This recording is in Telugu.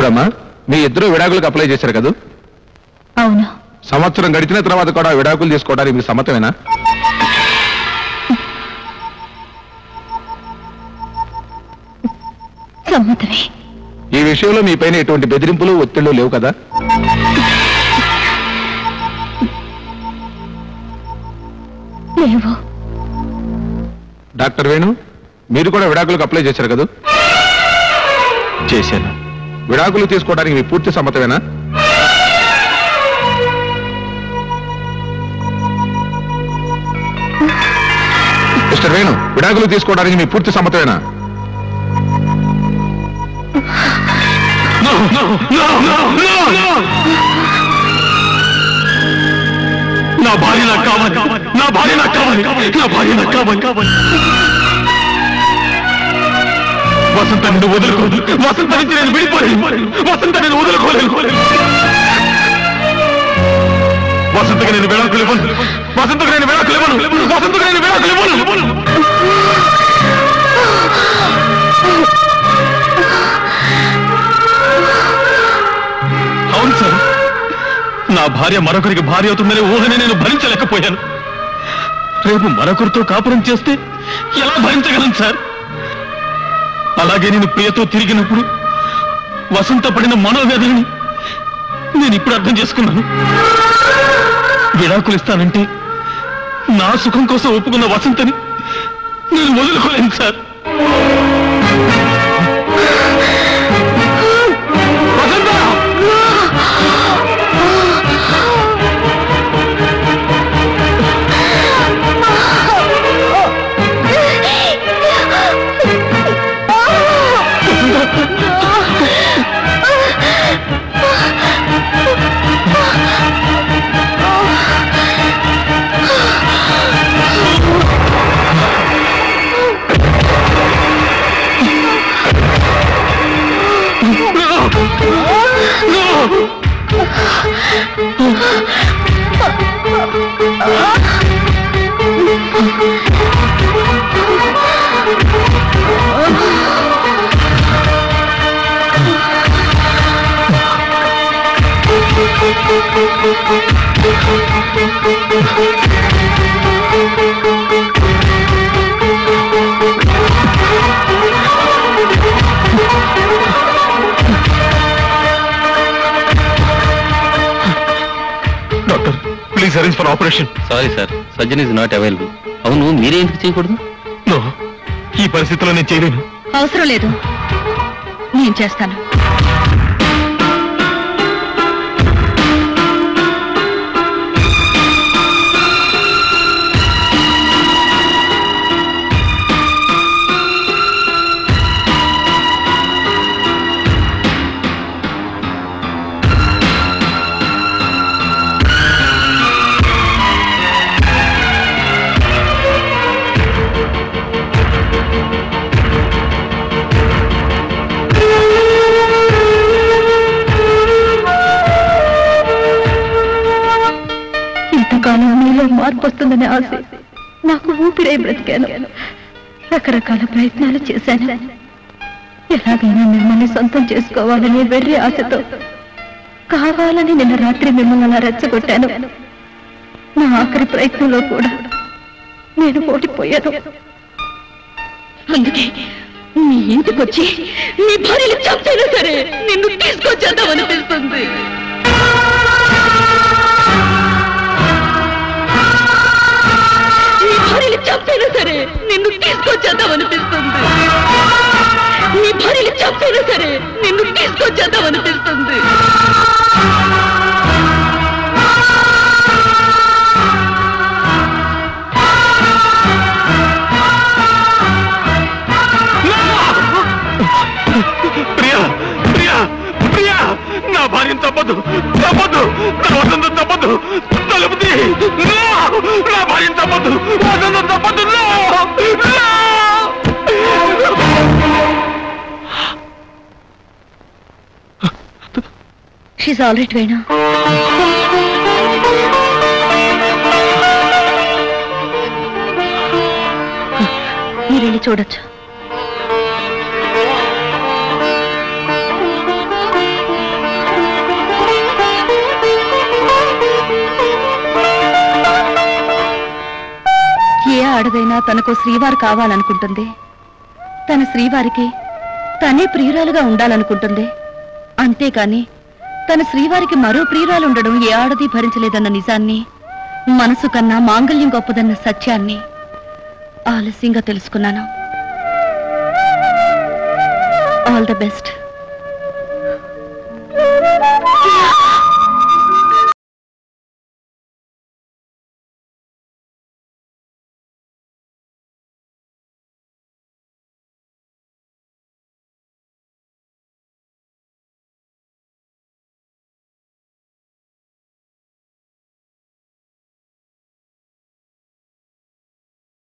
చూడమ్మా, మీ ఇద్దరు విడాకులకు అప్లై చేశారు కదా? అవును. సంవత్సరం గడిచిన తర్వాత కూడా విడాకులు తీసుకోవడానికి మీకు సమ్మతమేనా? సమ్మతమే. ఈ విషయంలో మీ పైన ఎటువంటి బెదిరింపులు ఒత్తిళ్లు లేవు కదా? లేవు. డాక్టర్ వేణు, మీరు కూడా విడాకులకు అప్లై చేశారు కదా? చేశాను. విడాకులు తీసుకోవడానికి మీ పూర్తి సమ్మతమేనా? మిస్టర్ వేణు, విడాకులు తీసుకోవడానికి మీ పూర్తి సమ్మతమేనా? నా భార్య నాకు కావాలి, నా భార్య నాకు కావాలి, నా భార్య నాకు కావాలి. వసంత నిన్ను వదులుకోదు, వసంత నుంచి నేను విడిపోలేను, వసంత నేను వదులుకోలేను. వసంతకి నేను విడాకులు ఇవ్వను, వసంతకు నేను విడాకులు ఇవ్వను, వసంతకు నేను విడాకులు ఇవ్వను. అవును సార్, నా భార్య మరొకరికి భార్య అవుతుందనే ఊహని నేను భరించలేకపోయాను. రేపు మరొకరితో కాపురం చేస్తే ఎలా భరించగలను సార్? అలాగే నేను ప్రియతో తిరిగినప్పుడు వసంత పడిన మనోవేదనని నేను ఇప్పుడు అర్థం చేసుకున్నాను. విడాకులు ఇస్తానంటే నా సుఖం కోసం ఒప్పుకున్న వసంతని నేను వదులుకోలేను sir. Doctor, please arrange for operation. Sorry sir, surgeon is not available. అవును, మీరే ఎందుకు చేయకూడదు? నో, ఈ పరిస్థితిలో నేను చేయలేను. అవసరం లేదు, నేను చేస్తాను. మీలో మార్పు వస్తుందనే ఆశ నాకు ఊపిరై బ్రతికాను. రకరకాల ప్రయత్నాలు చేశాను. ఎలాగైనా మిమ్మల్ని సొంతం చేసుకోవాలని వెర్రి ఆశతో కావాలని నిన్న రాత్రి మిమ్మల్ని అలా రెచ్చగొట్టాను. నా ఆఖరి ప్రయత్నంలో కూడా నేను ఓడిపోయాను. అందుకే నీ ఇంటికొచ్చి నీ భార్యలు చంపైనా సరే నిన్ను తీసుకొచ్చేద్దామనిపిస్తుంది. చంపైనా సరే నిన్ను తీసుకొచ్చేద్దామనిపిస్తుంది. నీ భార్యలు చంపైనా సరే నిన్ను తీసుకొచ్చేద్దామనిపిస్తుంది. ప్రియా, ప్రియా, ప్రియా, నా భార్యను తప్పదు, తప్పదు, నా వసంతం తప్పదు, తలుపు తీ. నా భార్యను తప్పదు, వసంతం తప్పదు. She's all right, Veena. మీరు వెళ్ళి చూడొచ్చు. ఏ ఆడదైనా తనకు శ్రీవారు కావాలనుకుంటుంది. తన శ్రీవారికి తనే ప్రియురాలుగా ఉండాలనుకుంటుంది. అంతేకాని తన శ్రీవారికి మరో ప్రియురాలు ఉండడం ఏ ఆడది భరించలేదన్న నిజాన్ని, మనసు కన్నా మాంగళ్యం గొప్పదన్న సత్యాన్ని ఆలస్యంగా తెలుసుకున్నాను. All the best.